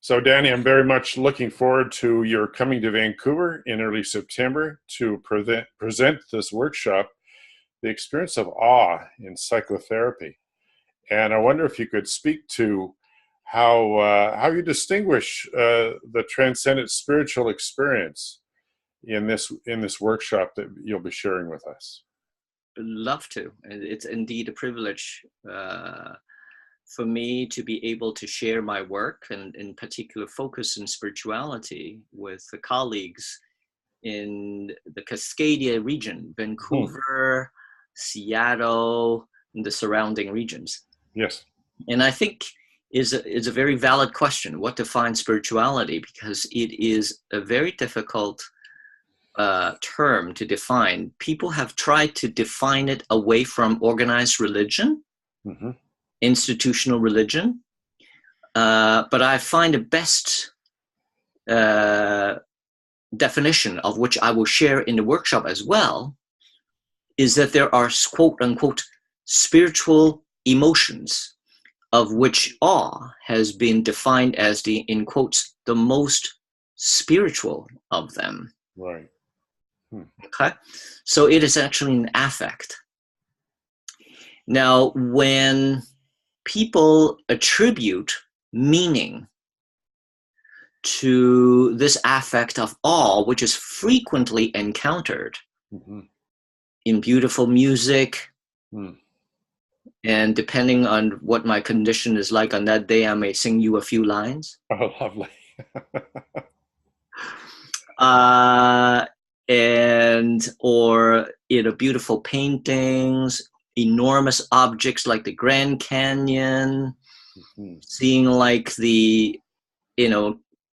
So, Danny, I'm very much looking forward to your coming to Vancouver in early September to present this workshop, The Experience of Awe in Psychotherapy. And I wonder if you could speak to how you distinguish the transcendent spiritual experience in this workshop that you'll be sharing with us. Love to. It's indeed a privilege for me to be able to share my work and in particular focus in spirituality with the colleagues in the Cascadia region, Vancouver, Seattle, and the surrounding regions. Yes. And I think is a very valid question, what defines spirituality, because it is a very difficult term to define. People have tried to define it away from organized religion, institutional religion, but I find the best definition, of which I will share in the workshop as well, is that there are quote unquote spiritual emotions, of which awe has been defined as the, in quotes, the most spiritual of them. Right. Okay, so it is actually an affect. Now, when people attribute meaning to this affect of awe, which is frequently encountered in beautiful music, and depending on what my condition is like on that day, I may sing you a few lines. Oh, lovely. Or beautiful paintings, enormous objects like the Grand Canyon, seeing like the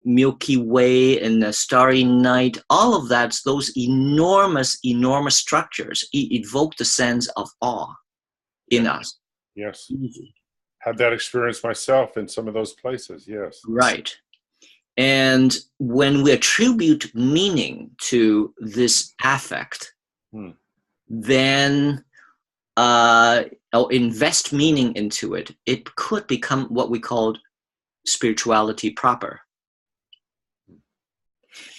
Milky Way in the starry night, all of that, those enormous structures evoke the sense of awe in us. Yes. Had that experience myself in some of those places, yes. Right. And when we attribute meaning to this affect, then or invest meaning into it, it could become what we call spirituality proper.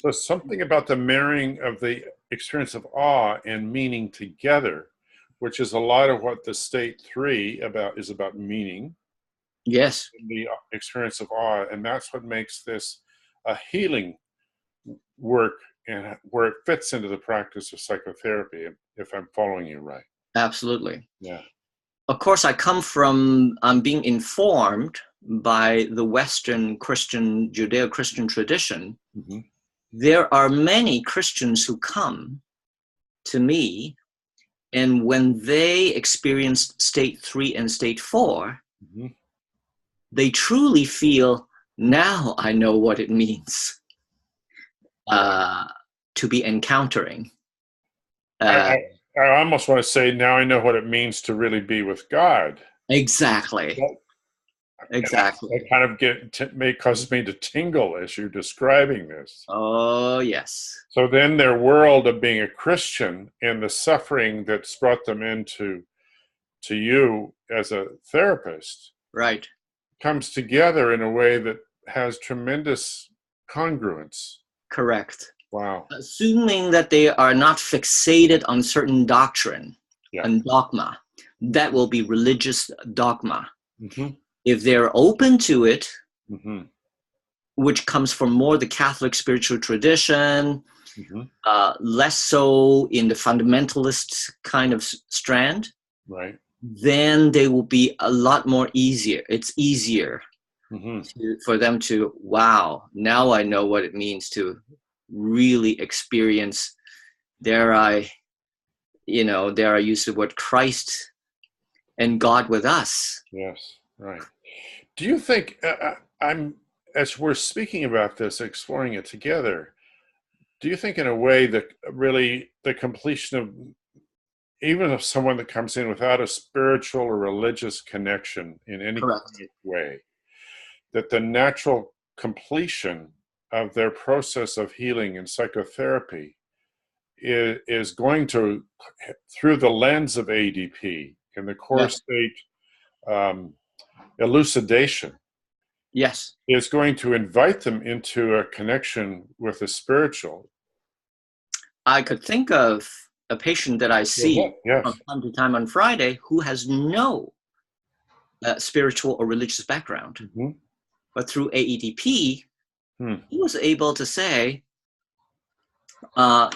So something about the marrying of the experience of awe and meaning together, which is a lot of what the state 3 is about meaning. Yes. The experience of awe, and that's what makes this a healing work and where it fits into the practice of psychotherapy, if I'm following you right. Absolutely. Yeah. Of course, I'm being informed by the Western Christian, Judeo-Christian tradition. There are many Christians who come to me, and when they experience state 3 and state 4, they truly feel, now I know what it means to be encountering. I almost want to say, now I know what it means to really be with God. Exactly. Exactly. It kind of may cause me to tingle as you're describing this. Oh, yes. So then their world of being a Christian and the suffering that's brought them into you as a therapist, right, comes together in a way that has tremendous congruence. Correct. Wow. Assuming that they are not fixated on certain doctrine and dogma, that will be religious dogma. If they're open to it, which comes from more the Catholic spiritual tradition, less so in the fundamentalist kind of strand, right, then they will be a lot more easier. It's easier for them to, wow, now I know what it means to really experience, dare I use the word Christ and God with us. Yes, right. Do you think, as we're speaking about this, exploring it together, do you think in a way that really the completion of, even if someone that comes in without a spiritual or religious connection in any way, that the natural completion of their process of healing and psychotherapy is going to, through the lens of ADP, in the core state elucidation, Yes. is going to invite them into a connection with the spiritual. I could think of a patient that I see Yes. from time to time on Friday who has no spiritual or religious background. Mm-hmm. But through AEDP, he was able to say,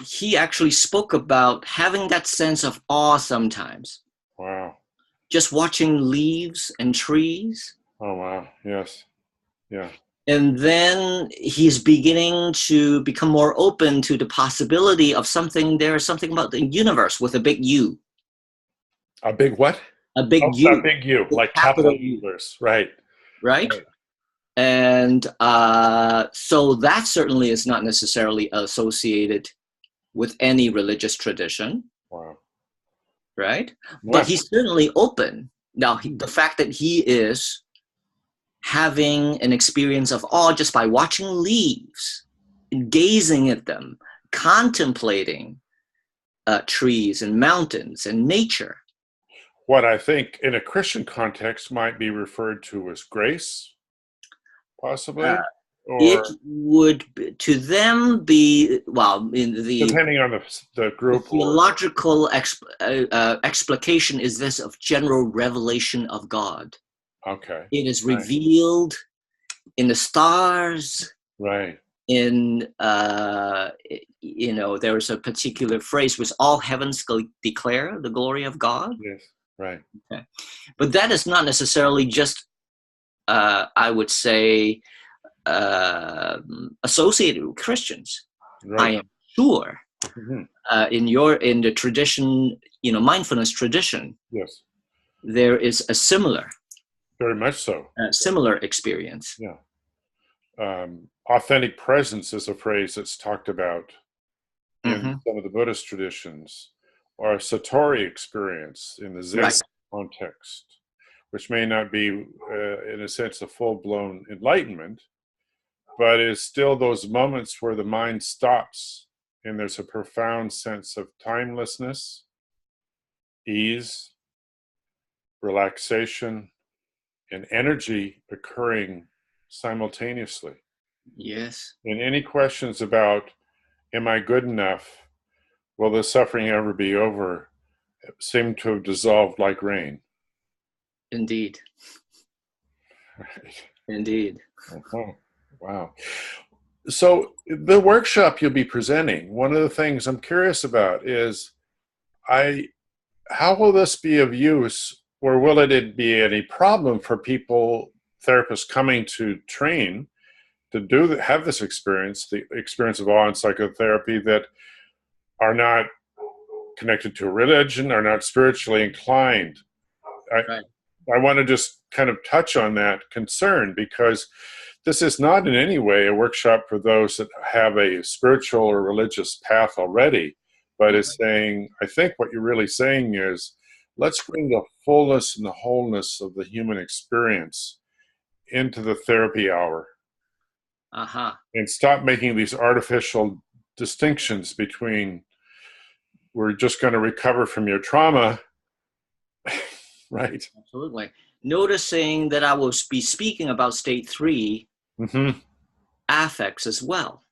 he actually spoke about having that sense of awe sometimes. Wow. Just watching leaves and trees. Oh, wow. Yes. Yeah. And then he's beginning to become more open to the possibility of something. There's something about the universe with a big U. A big what? A big Oh, U. a big U, like capital universe. Right. Right? And so that certainly is not necessarily associated with any religious tradition. Wow. Right? But he's certainly open. Now, the fact that he is having an experience of awe just by watching leaves, gazing at them, contemplating trees and mountains and nature. What I think in a Christian context might be referred to as grace, possibly? It would, to them, be, well, in the depending on the group. The theological explication is this of general revelation of God. Okay. It is revealed in the stars. Right. In, there is a particular phrase which all heavens declare the glory of God. Yes. Right. Okay. But that is not necessarily just, I would say, associated with Christians. Right. I am sure in the tradition, mindfulness tradition, yes, there is a similar, very much so, similar experience. Yeah. Authentic presence is a phrase that's talked about in some of the Buddhist traditions, or a satori experience in the Zen context, which may not be, in a sense, a full-blown enlightenment, but is still those moments where the mind stops and there's a profound sense of timelessness, ease, relaxation, and energy occurring simultaneously. Yes. And any questions about, am I good enough? Will the suffering ever be over? Seem to have dissolved like rain. Indeed. Right. Indeed. Oh, wow. So the workshop you'll be presenting, one of the things I'm curious about is, how will this be of use, or will it be any problem for people, therapists coming to train to have this experience, the experience of awe and psychotherapy, that are not connected to a religion, are not spiritually inclined? I want to just kind of touch on that concern, because this is not in any way a workshop for those that have a spiritual or religious path already, but is saying, I think what you're really saying is, let's bring the fullness and the wholeness of the human experience into the therapy hour. And stop making these artificial distinctions between, we're just going to recover from your trauma. Right. Absolutely. Noticing that I will be speaking about state 3 affects as well.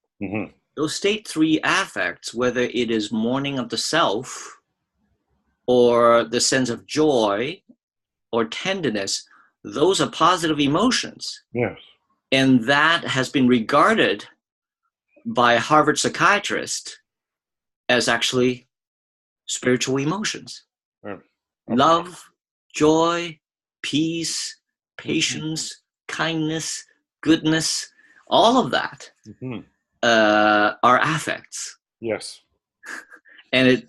Those state 3 affects, whether it is mourning of the self, or the sense of joy or tenderness, those are positive emotions. Yes. And that has been regarded by a Harvard psychiatrist as actually spiritual emotions. Love, joy, peace, patience, kindness, goodness, all of that are affects. Yes. And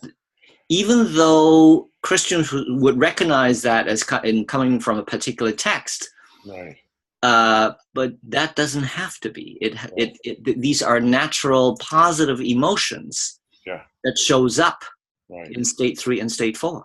even though Christians would recognize that as coming from a particular text, but that doesn't have to be. These are natural, positive emotions that shows up in state 3 and state 4.